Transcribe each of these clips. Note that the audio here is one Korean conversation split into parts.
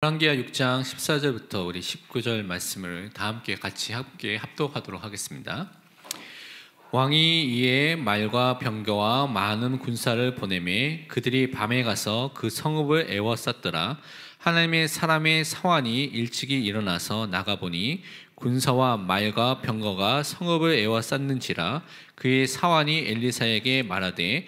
열왕기하 6장 14절부터 우리 19절 말씀을 다 함께 합독하도록 하겠습니다. 왕이 이에 말과 병거와 많은 군사를 보내매 그들이 밤에 가서 그 성읍을 에워쌌더라. 하나님의 사람의 사환이 일찍이 일어나서 나가보니 군사와 말과 병거가 성읍을 에워쌌는지라. 그의 사환이 엘리사에게 말하되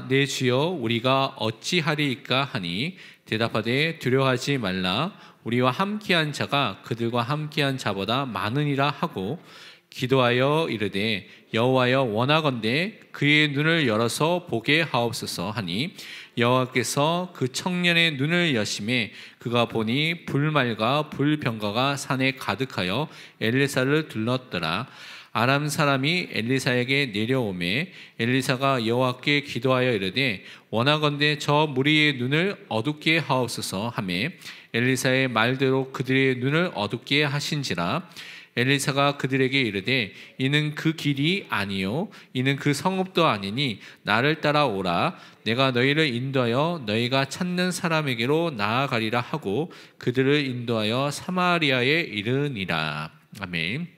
내 주여 우리가 어찌하리이까 하니 대답하되 두려워하지 말라. 우리와 함께한 자가 그들과 함께한 자보다 많으니라 하고 기도하여 이르되 여호와여 원하건대 그의 눈을 열어서 보게 하옵소서 하니 여호와께서 그 청년의 눈을 여심해 그가 보니 불말과 불병거가 산에 가득하여 엘리사를 둘렀더라. 아람 사람이 엘리사에게 내려오매 엘리사가 여호와께 기도하여 이르되 원하건대 저 무리의 눈을 어둡게 하옵소서 하매 엘리사의 말대로 그들의 눈을 어둡게 하신지라. 엘리사가 그들에게 이르되 이는 그 길이 아니요 이는 그 성읍도 아니니 나를 따라오라. 내가 너희를 인도하여 너희가 찾는 사람에게로 나아가리라 하고 그들을 인도하여 사마리아에 이르니라. 아멘.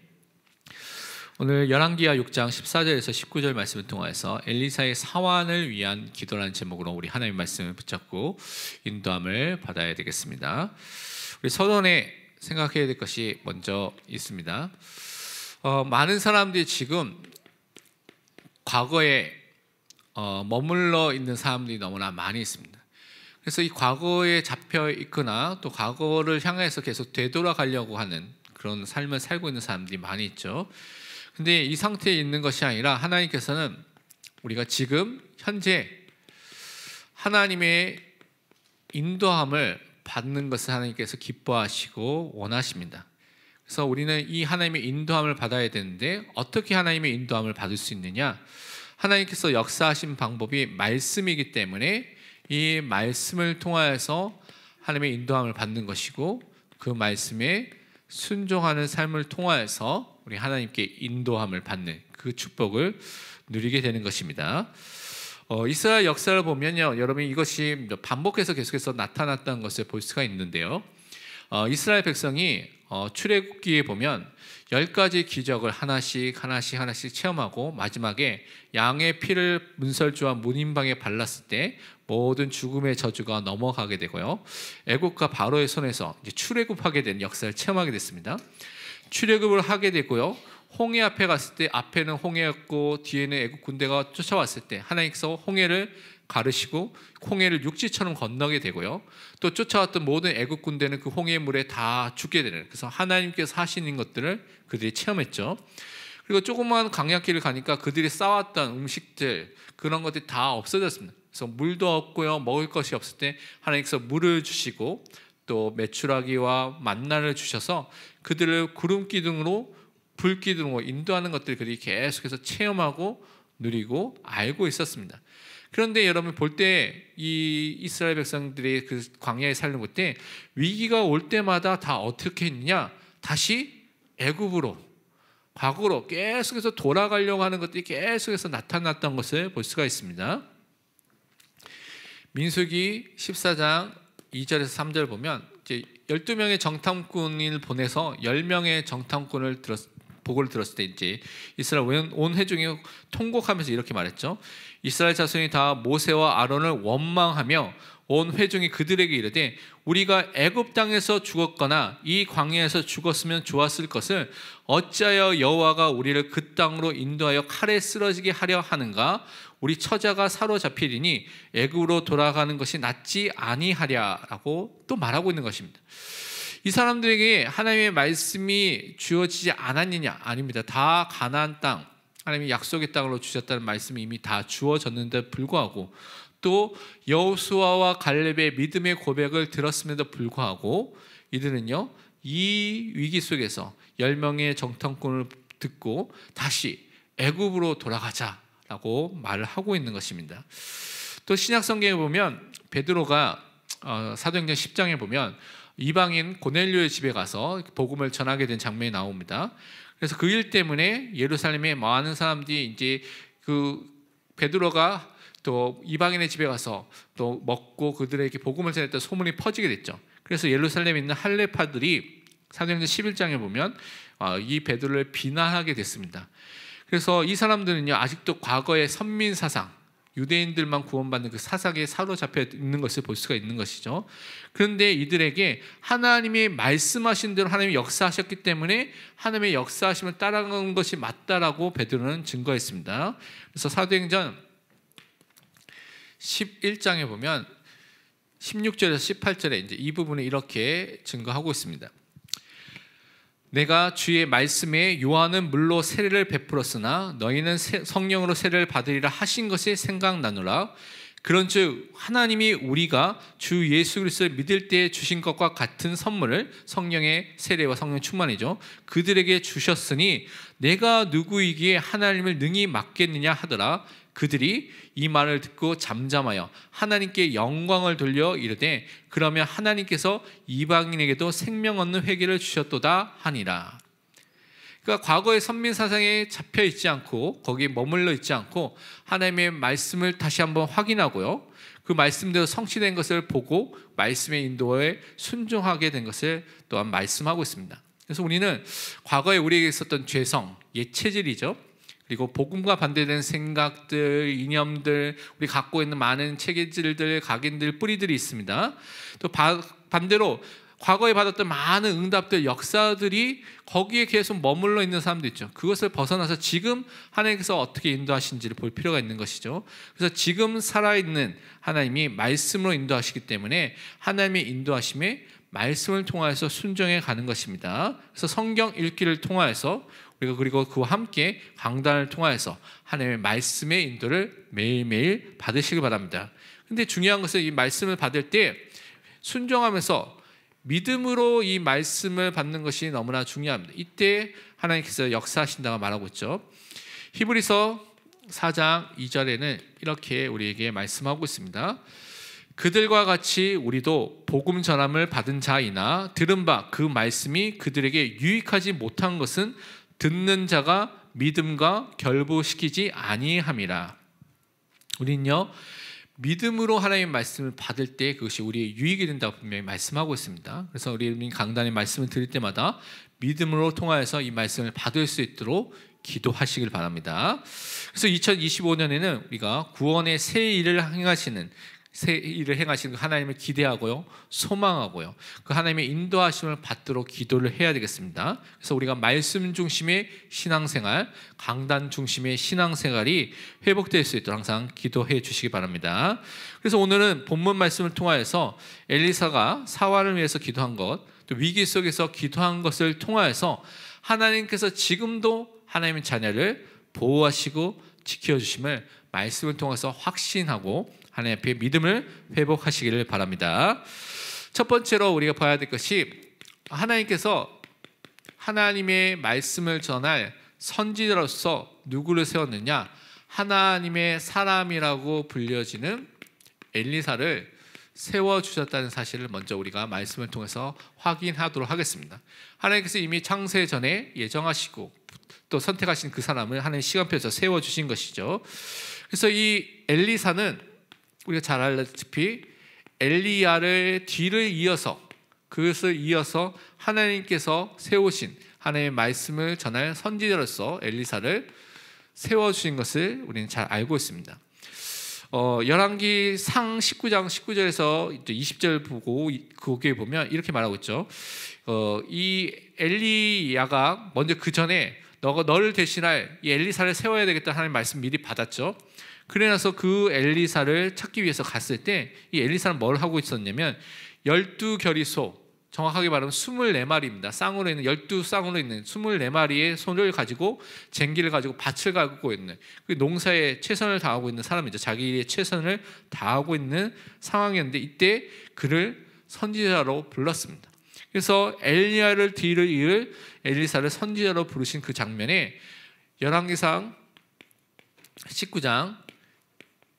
오늘 열왕기하 6장 14절에서 19절 말씀을 통해서 엘리사의 사환을 위한 기도라는 제목으로 우리 하나님의 말씀을 붙잡고 인도함을 받아야 되겠습니다. 우리 서론에 생각해야 될 것이 먼저 있습니다. 많은 사람들이 지금 과거에 머물러 있는 사람들이 너무나 많이 있습니다. 그래서 이 과거에 잡혀 있거나 또 과거를 향해서 계속 되돌아가려고 하는 그런 삶을 살고 있는 사람들이 많이 있죠. 근데 이 상태에 있는 것이 아니라 하나님께서는 우리가 지금 현재 하나님의 인도함을 받는 것을 하나님께서 기뻐하시고 원하십니다. 그래서 우리는 이 하나님의 인도함을 받아야 되는데 어떻게 하나님의 인도함을 받을 수 있느냐? 하나님께서 역사하신 방법이 말씀이기 때문에 이 말씀을 통하여서 하나님의 인도함을 받는 것이고 그 말씀에 순종하는 삶을 통하여서 우리 하나님께 인도함을 받는 그 축복을 누리게 되는 것입니다. 이스라엘 역사를 보면요, 여러분 이것이 반복해서 계속해서 나타났다는 것을 볼 수가 있는데요. 이스라엘 백성이 출애굽기에 보면 10가지 기적을 하나씩 체험하고 마지막에 양의 피를 문설주와 문인방에 발랐을 때 모든 죽음의 저주가 넘어가게 되고요. 애국과 바로의 손에서 이제 출애굽하게 된 역사를 체험하게 됐습니다. 출애굽을 하게 되고요. 홍해 앞에 갔을 때 앞에는 홍해였고 뒤에는 애국 군대가 쫓아왔을 때 하나님께서 홍해를 가르시고 홍해를 육지처럼 건너게 되고요. 또 쫓아왔던 모든 애국 군대는 그 홍해 물에 다 죽게 되는, 그래서 하나님께서 하시는 것들을 그들이 체험했죠. 그리고 조그만 강약길을 가니까 그들이 쌓았던 음식들 그런 것들이 다 없어졌습니다. 그래서 물도 없고요, 먹을 것이 없을 때 하나님께서 물을 주시고 또 메추라기와 만나를 주셔서 그들을 구름 기둥으로 불 기둥으로 인도하는 것들을 그들이 계속해서 체험하고 누리고 알고 있었습니다. 그런데 여러분 볼 때 이 이스라엘 백성들이 그 광야에 살는 때 위기가 올 때마다 다 어떻게 했느냐? 다시 애굽으로, 과거로 계속해서 돌아가려고 하는 것들이 계속해서 나타났던 것을 볼 수가 있습니다. 민수기 14장 2절에서 3절 보면 이제 12명의 정탐꾼을 보내서 10명의 정탐꾼을 보고를 들었을 때 이제 이스라엘 온 회중이 통곡하면서 이렇게 말했죠. 이스라엘 자손이 다 모세와 아론을 원망하며 온 회중이 그들에게 이르되 우리가 애굽 땅에서 죽었거나 이 광야에서 죽었으면 좋았을 것을 어찌하여 여호와가 우리를 그 땅으로 인도하여 칼에 쓰러지게 하려 하는가? 우리 처자가 사로잡히리니 애굽으로 돌아가는 것이 낫지 아니하랴라고 또 말하고 있는 것입니다. 이 사람들에게 하나님의 말씀이 주어지지 않았느냐? 아닙니다. 다 가나안 땅, 하나님이 약속의 땅으로 주셨다는 말씀이 이미 다 주어졌는데 불구하고 또 여호수아와 갈렙의 믿음의 고백을 들었음에도 불구하고 이들은요, 이 위기 속에서 10명의 정탐꾼을 듣고 다시 애굽으로 돌아가자라고 말을 하고 있는 것입니다. 또 신약 성경에 보면 베드로가 사도행전 10장에 보면 이방인 고넬료의 집에 가서 복음을 전하게 된 장면이 나옵니다. 그래서 그 일 때문에 예루살렘에 많은 사람들이 이제 그 베드로가 또 이방인의 집에 가서 또 먹고 그들에게 복음을 전했던 소문이 퍼지게 됐죠. 그래서 예루살렘에 있는 할례파들이 사도행전 11장에 보면 이 베드로를 비난하게 됐습니다. 그래서 이 사람들은요, 아직도 과거의 선민 사상, 유대인들만 구원받는 그 사상에 사로잡혀 있는 것을 볼 수가 있는 것이죠. 그런데 이들에게 하나님이 말씀하신 대로 하나님이 역사하셨기 때문에 하나님의 역사하심을 따라가는 것이 맞다라고 베드로는 증거했습니다. 그래서 사도행전 11장에 보면 16절에서 18절에 이제 이 부분을 이렇게 증거하고 있습니다. 내가 주의 말씀에 요한은 물로 세례를 베풀었으나 너희는 성령으로 세례를 받으리라 하신 것이 생각나노라. 그런즉 하나님이 우리가 주 예수 그리스도를 믿을 때 주신 것과 같은 선물을, 성령의 세례와 성령 충만이죠, 그들에게 주셨으니 내가 누구이기에 하나님을 능히 맡겠느냐 하더라. 그들이 이 말을 듣고 잠잠하여 하나님께 영광을 돌려 이르되 그러면 하나님께서 이방인에게도 생명 얻는 회개를 주셨도다 하니라. 그러니까 과거의 선민 사상에 잡혀 있지 않고 거기에 머물러 있지 않고 하나님의 말씀을 다시 한번 확인하고요, 그 말씀대로 성취된 것을 보고 말씀의 인도에 순종하게 된 것을 또한 말씀하고 있습니다. 그래서 우리는 과거에 우리에게 있었던 죄성, 옛 체질이죠, 그리고 복음과 반대되는 생각들, 이념들, 우리 갖고 있는 많은 체질들, 각인들, 뿌리들이 있습니다. 또 반대로 과거에 받았던 많은 응답들, 역사들이 거기에 계속 머물러 있는 사람도 있죠. 그것을 벗어나서 지금 하나님께서 어떻게 인도하신지를 볼 필요가 있는 것이죠. 그래서 지금 살아있는 하나님이 말씀으로 인도하시기 때문에 하나님의 인도하심에 말씀을 통하여서 순종해 가는 것입니다. 그래서 성경 읽기를 통하여서 우리가 그리고 그와 함께 강단을 통하여서 하나님의 말씀의 인도를 매일매일 받으시길 바랍니다. 근데 중요한 것은 이 말씀을 받을 때 순종하면서 믿음으로 이 말씀을 받는 것이 너무나 중요합니다. 이때 하나님께서 역사하신다고 말하고 있죠. 히브리서 4장 2절에는 이렇게 우리에게 말씀하고 있습니다. 그들과 같이 우리도 복음 전함을 받은 자이나 들은 바 그 말씀이 그들에게 유익하지 못한 것은 듣는 자가 믿음과 결부시키지 아니함이라. 우리는요, 믿음으로 하나님의 말씀을 받을 때 그것이 우리의 유익이 된다고 분명히 말씀하고 있습니다. 그래서 우리 강단의 말씀을 드릴 때마다 믿음으로 통하여서 이 말씀을 받을 수 있도록 기도하시길 바랍니다. 그래서 2025년에는 우리가 구원의 새 일을 행하시는 하나님을 기대하고요, 소망하고요, 그 하나님의 인도하심을 받도록 기도를 해야 되겠습니다. 그래서 우리가 말씀 중심의 신앙생활, 강단 중심의 신앙생활이 회복될 수 있도록 항상 기도해 주시기 바랍니다. 그래서 오늘은 본문 말씀을 통하여서 엘리사가 사환을 위해서 기도한 것, 또 위기 속에서 기도한 것을 통하여서 하나님께서 지금도 하나님의 자녀를 보호하시고 지켜주심을 말씀을 통해서 확신하고 하나님 앞에 믿음을 회복하시기를 바랍니다. 첫 번째로 우리가 봐야 될 것이, 하나님께서 하나님의 말씀을 전할 선지자로서 누구를 세웠느냐, 하나님의 사람이라고 불려지는 엘리사를 세워주셨다는 사실을 먼저 우리가 말씀을 통해서 확인하도록 하겠습니다. 하나님께서 이미 창세 전에 예정하시고 또 선택하신 그 사람을 하나님 시간표에서 세워주신 것이죠. 그래서 이 엘리사는 우리가 잘 알다시피 엘리야를 뒤를 이어서, 그것을 이어서 하나님께서 세우신 하나님의 말씀을 전할 선지자로서 엘리사를 세워주신 것을 우리는 잘 알고 있습니다. 열왕기 상 19장 19절에서 20절 보고 거기에 보면 이렇게 말하고 있죠. 이 엘리야가 먼저 그 전에 너를 대신할 이 엘리사를 세워야 되겠다 하는 말씀 미리 받았죠. 그래 나서 그 엘리사를 찾기 위해서 갔을 때 이 엘리사는 뭘 하고 있었냐면 12결의소, 정확하게 말하면 24마리입니다. 쌍으로 있는 12쌍으로 있는 24마리의 소를 가지고 쟁기를 가지고 밭을 가고 있는, 그 농사에 최선을 다하고 있는 사람이죠. 자기의 최선을 다하고 있는 상황이었는데 이때 그를 선지자로 불렀습니다. 그래서 엘리야를 뒤를 이을 엘리사를 선지자로 부르신 그 장면에 열왕기상 19장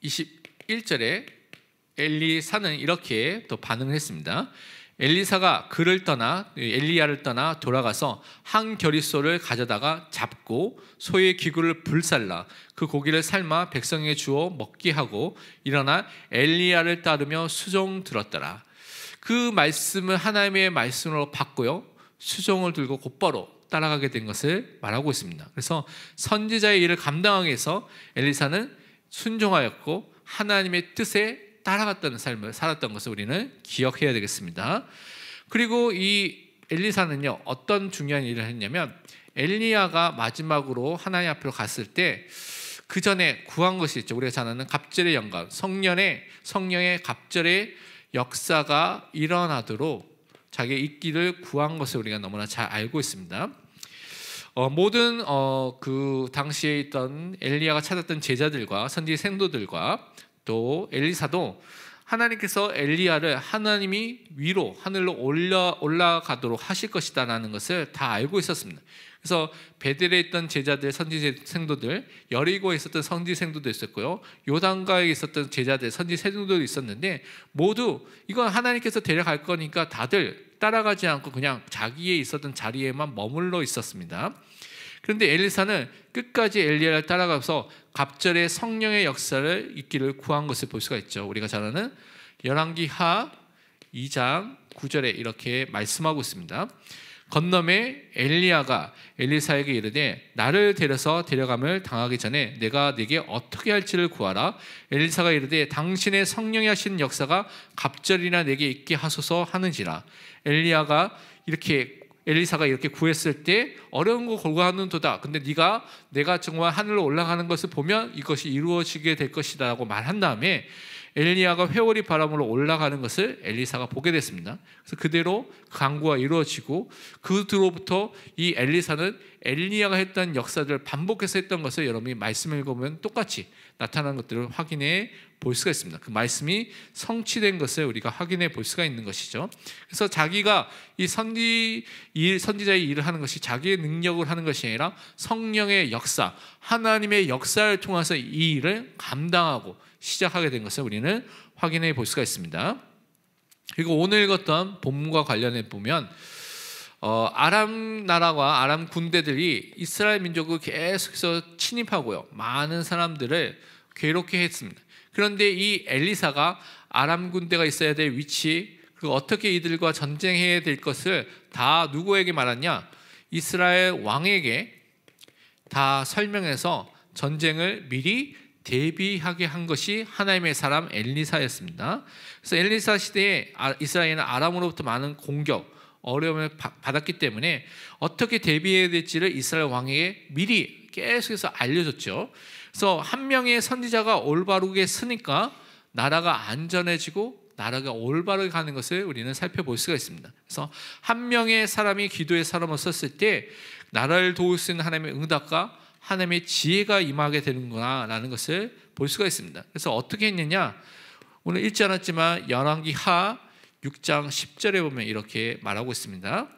21절에 엘리사는 이렇게 또 반응을 했습니다. 엘리사가 그를 떠나, 엘리야를 떠나 돌아가서 한 결의소를 가져다가 잡고 소의 기구를 불살라 그 고기를 삶아 백성에게 주어 먹게 하고 일어나 엘리야를 따르며 수종 들었더라. 그 말씀을 하나님의 말씀으로 받고요, 수종을 들고 곧바로 따라가게 된 것을 말하고 있습니다. 그래서 선지자의 일을 감당하기 위해서 엘리사는 순종하였고 하나님의 뜻에 따라갔다는 삶을 살았던 것을 우리는 기억해야 되겠습니다. 그리고 이 엘리사는요, 어떤 중요한 일을 했냐면, 엘리야가 마지막으로 하나님 앞으로 갔을 때 그 전에 구한 것이 있죠. 우리가 잘 아는 갑절의 영감, 성령의 갑절의 역사가 일어나도록 자기의 있기를 구한 것을 우리가 너무나 잘 알고 있습니다. 모든 그 당시에 있던 엘리야가 찾았던 제자들과 선지 생도들과 또 엘리사도 하나님께서 엘리야를 하나님이 위로 하늘로 올라가도록 하실 것이다 라는 것을 다 알고 있었습니다. 그래서 베델에 있던 제자들, 선지 생도들, 여리고에 있었던 선지 생도도 있었고요, 요단가에 있었던 제자들, 선지 생도도 있었는데, 모두 이건 하나님께서 데려갈 거니까 다들 따라가지 않고 그냥 자기의 있었던 자리에만 머물러 있었습니다. 그런데 엘리사는 끝까지 엘리야를 따라가서 갑절의 성령의 역사를 있기를 구한 것을 볼 수가 있죠. 우리가 잘 아는 열왕기하 2장 9절에 이렇게 말씀하고 있습니다. 건너매 엘리야가 엘리사에게 이르되 나를 데려감을 당하기 전에 내가 네게 어떻게 할지를 구하라. 엘리사가 이르되 당신의 성령이 하시는 역사가 갑절이나 내게 있게 하소서 하는지라. 엘리사가 이렇게 구했을 때 어려운 거 골고하는도다. 근데 내가 정말 하늘로 올라가는 것을 보면 이것이 이루어지게 될 것이다 라고 말한 다음에 엘리야가 회오리 바람으로 올라가는 것을 엘리사가 보게 됐습니다. 그래서 그대로 간구가 이루어지고 그 뒤로부터 이 엘리사는 엘리야가 했던 역사들을 반복해서 했던 것을 여러분이 말씀을 읽으면 똑같이 나타나는 것들을 확인해 볼 수가 있습니다. 그 말씀이 성취된 것을 우리가 확인해 볼 수가 있는 것이죠. 그래서 자기가 이 선지자의 일을 하는 것이 자기의 능력을 하는 것이 아니라 성령의 역사, 하나님의 역사를 통해서 이 일을 감당하고 시작하게 된 것을 우리는 확인해 볼 수가 있습니다. 그리고 오늘 읽었던 본문과 관련해 보면 아람 나라와 아람 군대들이 이스라엘 민족을 계속해서 침입하고요, 많은 사람들을 괴롭게 했습니다. 그런데 이 엘리사가 아람 군대가 있어야 될 위치, 그리고 어떻게 이들과 전쟁해야 될 것을 다 누구에게 말하냐? 이스라엘 왕에게 다 설명해서 전쟁을 미리 대비하게 한 것이 하나님의 사람 엘리사였습니다. 그래서 엘리사 시대에 이스라엘은 아람으로부터 많은 공격, 어려움을 받았기 때문에 어떻게 대비해야 될지를 이스라엘 왕에게 미리 계속해서 알려줬죠. 그래서 한 명의 선지자가 올바르게 쓰니까 나라가 안전해지고 나라가 올바르게 가는 것을 우리는 살펴볼 수가 있습니다. 그래서 한 명의 사람이 기도의 사람을 썼을 때 나라를 도울 수 있는 하나님의 응답과 하나님의 지혜가 임하게 되는구나 라는 것을 볼 수가 있습니다. 그래서 어떻게 했느냐, 오늘 읽지 않았지만 열왕기하 6장 10절에 보면 이렇게 말하고 있습니다.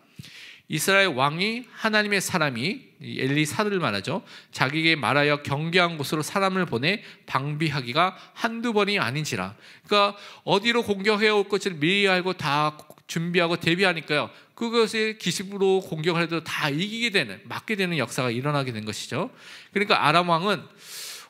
이스라엘 왕이 하나님의 사람이 엘리사를 말하죠, 자기에게 말하여 경계한 곳으로 사람을 보내 방비하기가 한두 번이 아닌지라. 그러니까 어디로 공격해 올 것을 미리 알고 다 준비하고 대비하니까요, 그것을 기습으로 공격을 해도 다 이기게 되는, 막게 되는 역사가 일어나게 된 것이죠. 그러니까 아람 왕은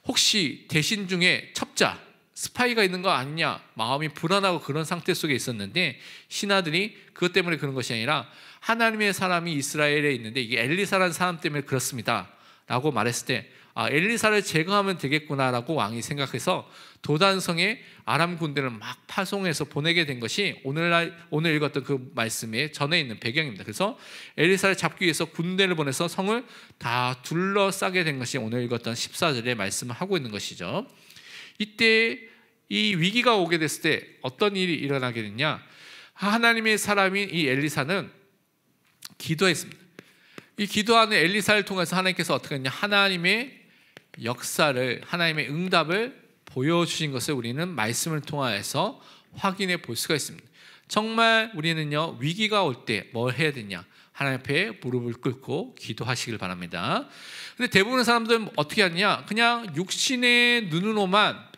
혹시 대신 중에 첩자, 스파이가 있는 거 아니냐, 마음이 불안하고 그런 상태 속에 있었는데, 신하들이 그것 때문에 그런 것이 아니라 하나님의 사람이 이스라엘에 있는데 이게 엘리사라는 사람 때문에 그렇습니다 라고 말했을 때, 엘리사를 제거하면 되겠구나 라고 왕이 생각해서 도단성에 아람 군대를 막 파송해서 보내게 된 것이 오늘 읽었던 그 말씀의 전에 있는 배경입니다. 그래서 엘리사를 잡기 위해서 군대를 보내서 성을 다 둘러싸게 된 것이 오늘 읽었던 14절의 말씀을 하고 있는 것이죠. 이때 이 위기가 오게 됐을 때 어떤 일이 일어나게 됐냐, 하나님의 사람인 이 엘리사는 기도했습니다. 이 기도하는 엘리사를 통해서 하나님께서 어떻게 했냐, 하나님의 역사를, 하나님의 응답을 보여주신 것을 우리는 말씀을 통하여서 확인해 볼 수가 있습니다. 정말 우리는요, 위기가 올 때 뭘 해야 되냐, 하나님 앞에 무릎을 꿇고 기도하시길 바랍니다. 근데 대부분의 사람들은 어떻게 하느냐, 그냥 육신의 눈으로만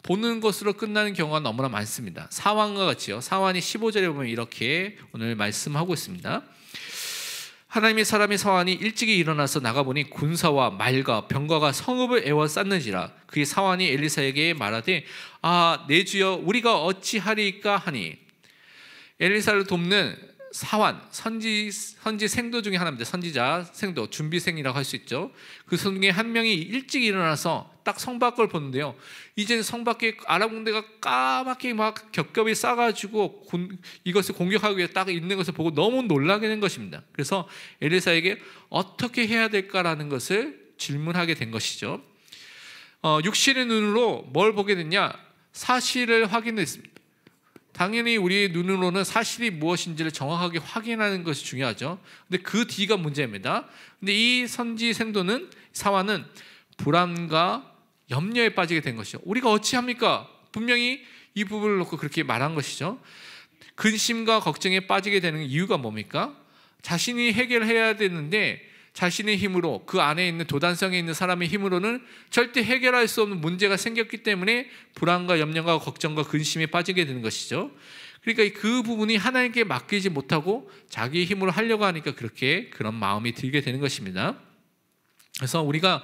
보는 것으로 끝나는 경우가 너무나 많습니다. 사환과 같이요, 사환이 15절에 보면 이렇게 오늘 말씀하고 있습니다. 하나님의 사람이 사환이 일찍이 일어나서 나가보니 군사와 말과 병거가 성읍을 에워쌌는지라. 그의 사환이 엘리사에게 말하되 내 주여, 우리가 어찌하리까 하니. 엘리사를 돕는 사환, 선지 생도 중에 하나입니다. 선지자, 생도, 준비생이라고 할 수 있죠. 그 중에 한 명이 일찍 일어나서 딱 성 밖을 보는데요. 이제는 성 밖에 아람 군대가 까맣게 막 겹겹이 싸가지고 이것을 공격하기 위해 딱 있는 것을 보고 너무 놀라게 된 것입니다. 그래서 엘리사에게 어떻게 해야 될까라는 것을 질문하게 된 것이죠. 육신의 눈으로 뭘 보게 됐냐? 사실을 확인했습니다. 당연히 우리의 눈으로는 사실이 무엇인지를 정확하게 확인하는 것이 중요하죠. 근데 그 뒤가 문제입니다. 근데 이 선지 생도는 사환은 불안과 염려에 빠지게 된 것이죠. 우리가 어찌합니까? 분명히 이 부분을 놓고 그렇게 말한 것이죠. 근심과 걱정에 빠지게 되는 이유가 뭡니까? 자신이 해결해야 되는데 자신의 힘으로, 그 안에 있는 도단성에 있는 사람의 힘으로는 절대 해결할 수 없는 문제가 생겼기 때문에 불안과 염려과 걱정과 근심에 빠지게 되는 것이죠. 그러니까 그 부분이 하나님께 맡기지 못하고 자기 힘으로 하려고 하니까 그런 마음이 들게 되는 것입니다. 그래서 우리가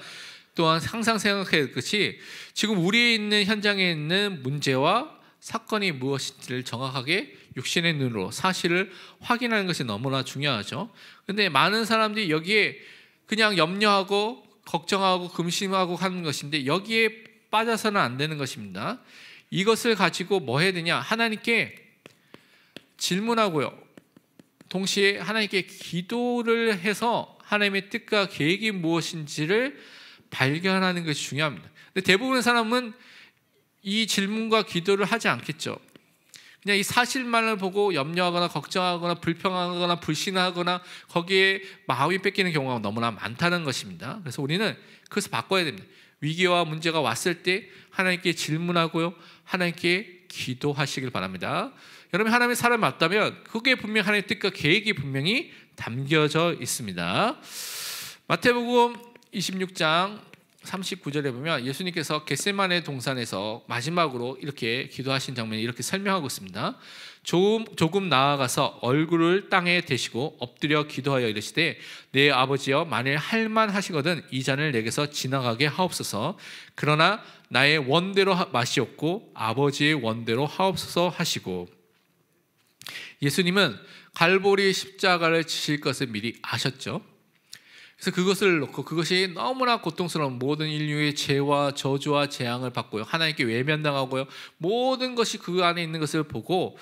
또한 항상 생각해야 될 것이, 지금 우리에 있는 현장에 있는 문제와 사건이 무엇인지를 정확하게 육신의 눈으로 사실을 확인하는 것이 너무나 중요하죠. 근데 많은 사람들이 여기에 그냥 염려하고 걱정하고 근심하고 하는 것인데, 여기에 빠져서는 안 되는 것입니다. 이것을 가지고 뭐 해야 되냐? 하나님께 질문하고요, 동시에 하나님께 기도를 해서 하나님의 뜻과 계획이 무엇인지를 발견하는 것이 중요합니다. 근데 대부분의 사람은 이 질문과 기도를 하지 않겠죠. 그냥 이 사실만을 보고 염려하거나 걱정하거나 불평하거나 불신하거나 거기에 마음이 뺏기는 경우가 너무나 많다는 것입니다. 그래서 우리는 그것을 바꿔야 됩니다. 위기와 문제가 왔을 때 하나님께 질문하고요, 하나님께 기도하시길 바랍니다. 여러분, 하나님의 사람이 맞다면 그게 분명 하나님의 뜻과 계획이 분명히 담겨져 있습니다. 마태복음 26장 39절에 보면 예수님께서 겟세마네 동산에서 마지막으로 이렇게 기도하신 장면이 이렇게 설명하고 있습니다. 조금 나아가서 얼굴을 땅에 대시고 엎드려 기도하여 이르시되, 내 아버지여, 만일 할만하시거든 이 잔을 내게서 지나가게 하옵소서. 그러나 나의 원대로 마시옵고 아버지의 원대로 하옵소서 하시고, 예수님은 갈보리 십자가를 지실 것을 미리 아셨죠. 그래서 그것을 놓고 그것이 너무나 고통스러운 모든 인류의 죄와 저주와 재앙을 받고요, 하나님께 외면당하고요, 모든 것이 그 안에 있는 것을 보고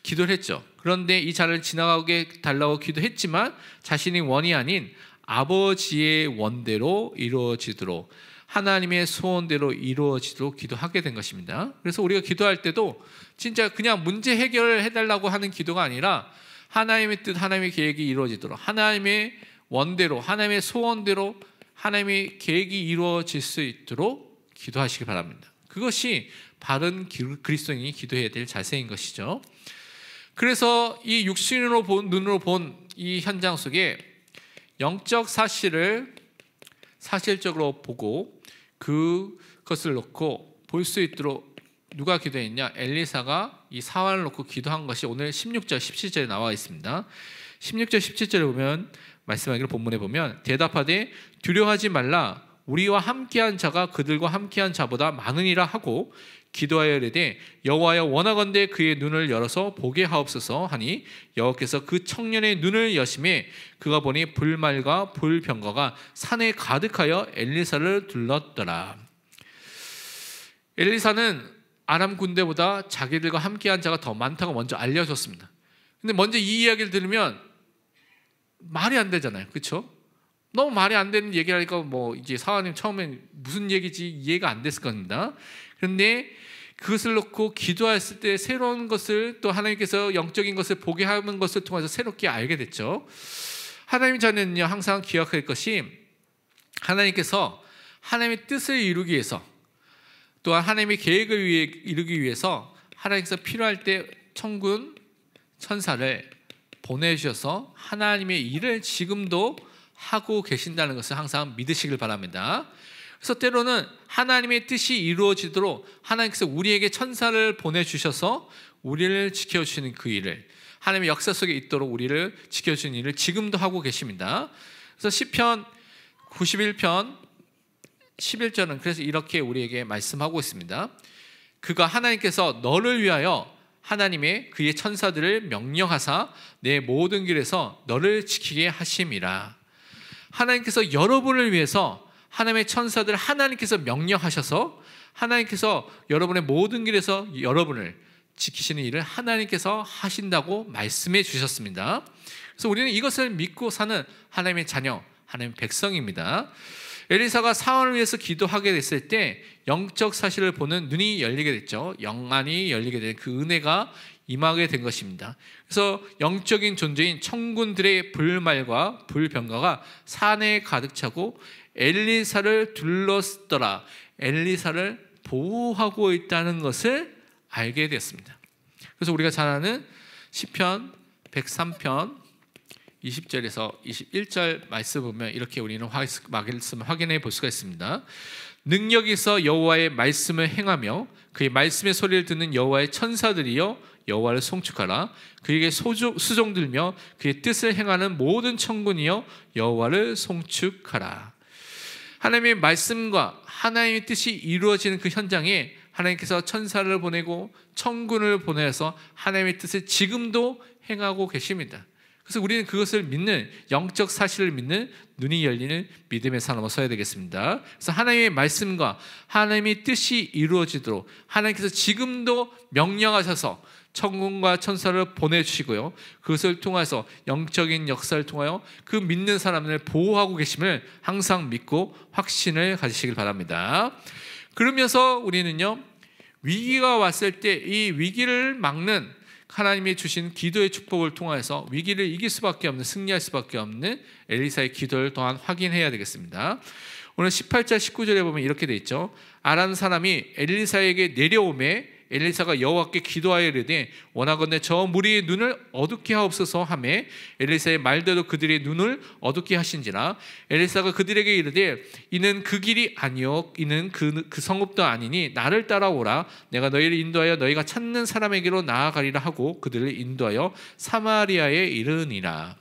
기도를 했죠. 그런데 이 잔을 지나가게 달라고 기도했지만 자신의 원이 아닌 아버지의 원대로 이루어지도록, 하나님의 소원대로 이루어지도록 기도하게 된 것입니다. 그래서 우리가 기도할 때도 진짜 그냥 문제 해결을 해달라고 하는 기도가 아니라 하나님의 뜻, 하나님의 계획이 이루어지도록, 하나님의 원대로, 하나님의 소원대로 하나님의 계획이 이루어질 수 있도록 기도하시기 바랍니다. 그것이 바른 그리스도인이 기도해야 될 자세인 것이죠. 그래서 이 육신으로 눈으로 본 이 현장 속에 영적 사실을 사실적으로 보고 그것을 놓고 볼 수 있도록 누가 기도했냐? 엘리사가 이 사환을 놓고 기도한 것이 오늘 16절 17절에 나와 있습니다. 16절 17절에 보면 말씀하기를 본문에 보면, 대답하되 두려워하지 말라, 우리와 함께한 자가 그들과 함께한 자보다 많으니라 하고 기도하여 이르되, 여호와여, 원하건대 그의 눈을 열어서 보게 하옵소서 하니 여호와께서 그 청년의 눈을 여심해 그가 보니 불말과 불병거가 산에 가득하여 엘리사를 둘렀더라. 엘리사는 아람 군대보다 자기들과 함께한 자가 더 많다고 먼저 알려줬습니다. 근데 먼저 이 이야기를 들으면 말이 안 되잖아요, 그렇죠? 너무 말이 안 되는 얘기를 하니까 뭐 이제 사관님 처음엔 무슨 얘기지 이해가 안 됐을 겁니다. 그런데 그것을 놓고 기도했을 때 새로운 것을, 또 하나님께서 영적인 것을 보게 하는 것을 통해서 새롭게 알게 됐죠. 하나님 자녀는요, 항상 기억할 것이, 하나님께서 하나님의 뜻을 이루기 위해서, 또한 하나님의 계획을 이루기 위해서 하나님께서 필요할 때 천군 천사를 보내주셔서 하나님의 일을 지금도 하고 계신다는 것을 항상 믿으시길 바랍니다. 그래서 때로는 하나님의 뜻이 이루어지도록 하나님께서 우리에게 천사를 보내주셔서 우리를 지켜주시는 그 일을, 하나님의 역사 속에 있도록 우리를 지켜주시는 일을 지금도 하고 계십니다. 그래서 시편 91편 11절은 그래서 이렇게 우리에게 말씀하고 있습니다. 그가, 하나님께서 너를 위하여 하나님의 그의 천사들을 명령하사 내 모든 길에서 너를 지키게 하심이라. 하나님께서 여러분을 위해서 하나님의 천사들 하나님께서 명령하셔서 하나님께서 여러분의 모든 길에서 여러분을 지키시는 일을 하나님께서 하신다고 말씀해 주셨습니다. 그래서 우리는 이것을 믿고 사는 하나님의 자녀, 하나님의 백성입니다. 엘리사가 사원을 위해서 기도하게 됐을 때 영적 사실을 보는 눈이 열리게 됐죠. 영안이 열리게 된 그 은혜가 임하게 된 것입니다. 그래서 영적인 존재인 천군들의 불말과 불병거가 산에 가득 차고 엘리사를 둘러쓰더라. 엘리사를 보호하고 있다는 것을 알게 되었습니다. 그래서 우리가 잘 아는 시편 103편 20절에서 21절 말씀 보면 이렇게 우리는 말씀을 확인해 볼 수가 있습니다. 능력이 있어 여호와의 말씀을 행하며 그의 말씀의 소리를 듣는 여호와의 천사들이여 여호와를 송축하라. 그에게 수종들며 그의 뜻을 행하는 모든 천군이여 여호와를 송축하라. 하나님의 말씀과 하나님의 뜻이 이루어지는 그 현장에 하나님께서 천사를 보내고 천군을 보내서 하나님의 뜻을 지금도 행하고 계십니다. 그래서 우리는 그것을 믿는, 영적 사실을 믿는 눈이 열리는 믿음의 사람으로 서야 되겠습니다. 그래서 하나님의 말씀과 하나님의 뜻이 이루어지도록 하나님께서 지금도 명령하셔서 천군과 천사를 보내주시고요, 그것을 통해서 영적인 역사를 통하여 그 믿는 사람을 보호하고 계심을 항상 믿고 확신을 가지시길 바랍니다. 그러면서 우리는요, 위기가 왔을 때 이 위기를 막는 하나님이 주신 기도의 축복을 통해서 위기를 이길 수밖에 없는, 승리할 수밖에 없는 엘리사의 기도를 또한 확인해야 되겠습니다. 오늘 18절 19절에 보면 이렇게 돼 있죠. 아람 사람이 엘리사에게 내려오매 엘리사가 여호와께 기도하여 이르되 원하건대 저 무리의 눈을 어둡게 하옵소서 하매 엘리사의 말대로 그들의 눈을 어둡게 하신지라. 엘리사가 그들에게 이르되 이는 그 길이 아니요 이는 그 성읍도 아니니 나를 따라오라. 내가 너희를 인도하여 너희가 찾는 사람에게로 나아가리라 하고 그들을 인도하여 사마리아에 이르니라.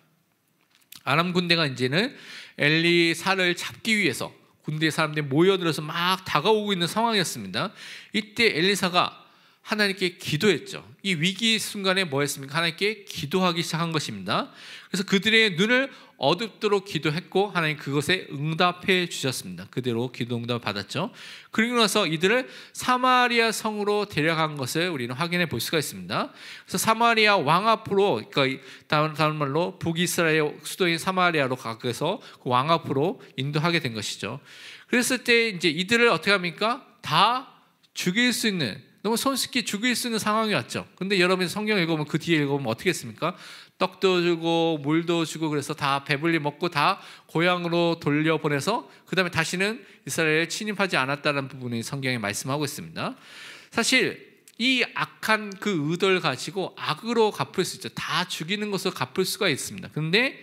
아람 군대가 이제는 엘리사를 잡기 위해서 군대 사람들이 모여들어서 막 다가오고 있는 상황이었습니다. 이때 엘리사가 하나님께 기도했죠. 이 위기 순간에 뭐 했습니까? 하나님께 기도하기 시작한 것입니다. 그래서 그들의 눈을 어둡도록 기도했고 하나님 그것에 응답해 주셨습니다. 그대로 기도 응답을 받았죠. 그리고 나서 이들을 사마리아 성으로 데려간 것을 우리는 확인해 볼 수가 있습니다. 그래서 사마리아 왕 앞으로, 그러니까 다른 말로 북이스라엘 수도인 사마리아로 가서 그 왕 앞으로 인도하게 된 것이죠. 그랬을 때 이제 이들을 어떻게 합니까? 다 죽일 수 있는, 너무 손쉽게 죽일 수 있는 상황이 왔죠. 근데 여러분이 성경 읽어보면 그 뒤에 읽어보면 어떻게 했습니까? 떡도 주고 물도 주고 그래서 다 배불리 먹고 다 고향으로 돌려보내서 그 다음에 다시는 이스라엘에 침입하지 않았다는 부분이 성경에 말씀하고 있습니다. 사실 이 악한 그 의도를 가지고 악으로 갚을 수 있죠. 다 죽이는 것으로 갚을 수가 있습니다. 그런데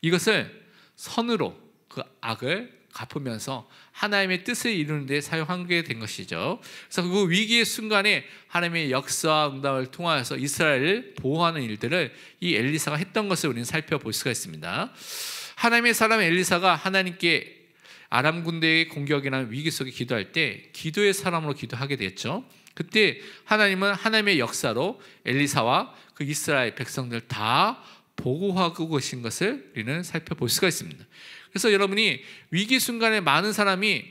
이것을 선으로 그 악을 갚으면서 하나님의 뜻을 이루는 데 사용하게 된 것이죠. 그래서 그 위기의 순간에 하나님의 역사와 응답을 통하여서 이스라엘을 보호하는 일들을 이 엘리사가 했던 것을 우리는 살펴볼 수가 있습니다. 하나님의 사람 엘리사가 하나님께 아람 군대의 공격이나 위기 속에 기도할 때 기도의 사람으로 기도하게 됐죠. 그때 하나님은 하나님의 역사로 엘리사와 그 이스라엘 백성들 다 보호하고 계신 것을 우리는 살펴볼 수가 있습니다. 그래서 여러분이 위기 순간에 많은 사람이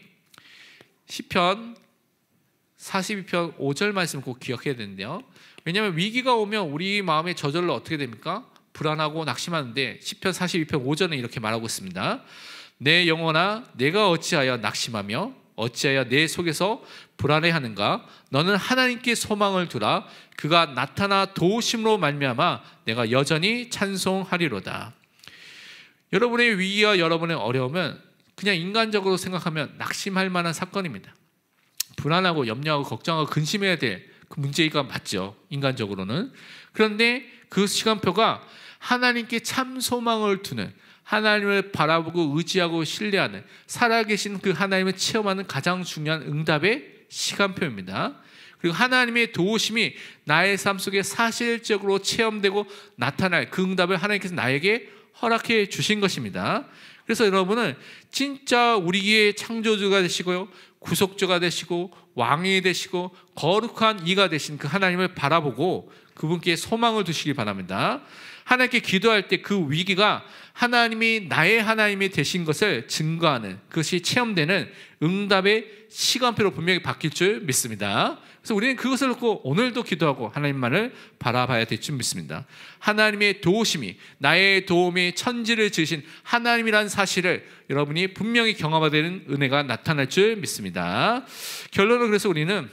시편 42편 5절 말씀을 꼭 기억해야 되는데요. 왜냐하면 위기가 오면 우리 마음이 저절로 어떻게 됩니까? 불안하고 낙심하는데 시편 42편 5절은 이렇게 말하고 있습니다. 내 영혼아 내가 어찌하여 낙심하며 어찌하여 내 속에서 불안해하는가? 너는 하나님께 소망을 두라. 그가 나타나 도우심으로 말미암아 내가 여전히 찬송하리로다. 여러분의 위기와 여러분의 어려움은 그냥 인간적으로 생각하면 낙심할 만한 사건입니다. 불안하고 염려하고 걱정하고 근심해야 될 그 문제가 맞죠, 인간적으로는. 그런데 그 시간표가 하나님께 참 소망을 두는, 하나님을 바라보고 의지하고 신뢰하는, 살아계신 그 하나님을 체험하는 가장 중요한 응답의 시간표입니다. 그리고 하나님의 도우심이 나의 삶 속에 사실적으로 체험되고 나타날 그 응답을 하나님께서 나에게 허락해 주신 것입니다. 그래서 여러분은 진짜 우리의 창조주가 되시고요, 구속주가 되시고 왕이 되시고 거룩한 이가 되신 그 하나님을 바라보고 그분께 소망을 두시기 바랍니다. 하나님께 기도할 때 그 위기가 하나님이 나의 하나님이 되신 것을 증거하는, 그것이 체험되는 응답의 시간표로 분명히 바뀔 줄 믿습니다. 그래서 우리는 그것을 놓고 오늘도 기도하고 하나님만을 바라봐야 될 줄 믿습니다. 하나님의 도우심이, 나의 도움이 천지를 지으신 하나님이라는 사실을 여러분이 분명히 경험하게 되는 은혜가 나타날 줄 믿습니다. 결론은 그래서 우리는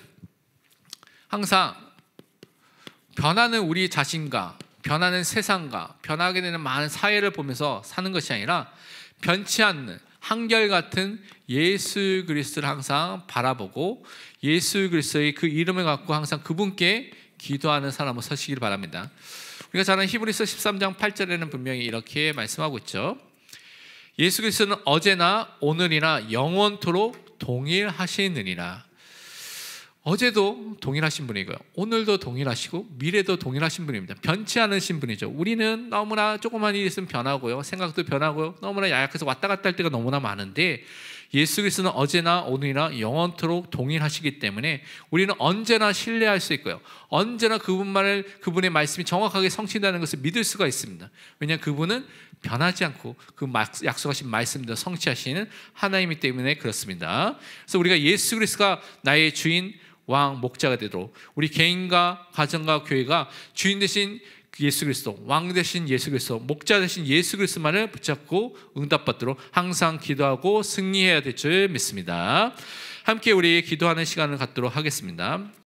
항상 변하는 우리 자신과 변하는 세상과 변하게 되는 많은 사회를 보면서 사는 것이 아니라 변치 않는 한결같은 예수 그리스도를 항상 바라보고 예수 그리스도의 그 이름을 갖고 항상 그분께 기도하는 사람으로 서시길 바랍니다. 우리가 잘 아는 히브리서 13장 8절에는 분명히 이렇게 말씀하고 있죠. 예수 그리스도는 어제나 오늘이나 영원토록 동일하시느니라. 어제도 동일하신 분이고요, 오늘도 동일하시고 미래도 동일하신 분입니다. 변치 않으신 분이죠. 우리는 너무나 조그만 일이 있으면 변하고요, 생각도 변하고요, 너무나 야약해서 왔다 갔다 할 때가 너무나 많은데 예수 그리스도는 어제나 오늘이나 영원토록 동일하시기 때문에 우리는 언제나 신뢰할 수 있고요, 언제나 그분의 말씀이 정확하게 성취된다는 것을 믿을 수가 있습니다. 왜냐하면 그분은 변하지 않고 그 약속하신 말씀대로 성취하시는 하나님이기 때문에 그렇습니다. 그래서 우리가 예수 그리스도가 나의 주인, 왕, 목자가 되도록 우리 개인과 가정과 교회가 주인 되신 예수 그리스도, 왕 되신 예수 그리스도, 목자 되신 예수 그리스도만을 붙잡고 응답받도록 항상 기도하고 승리해야 될 줄 믿습니다. 함께 우리 기도하는 시간을 갖도록 하겠습니다.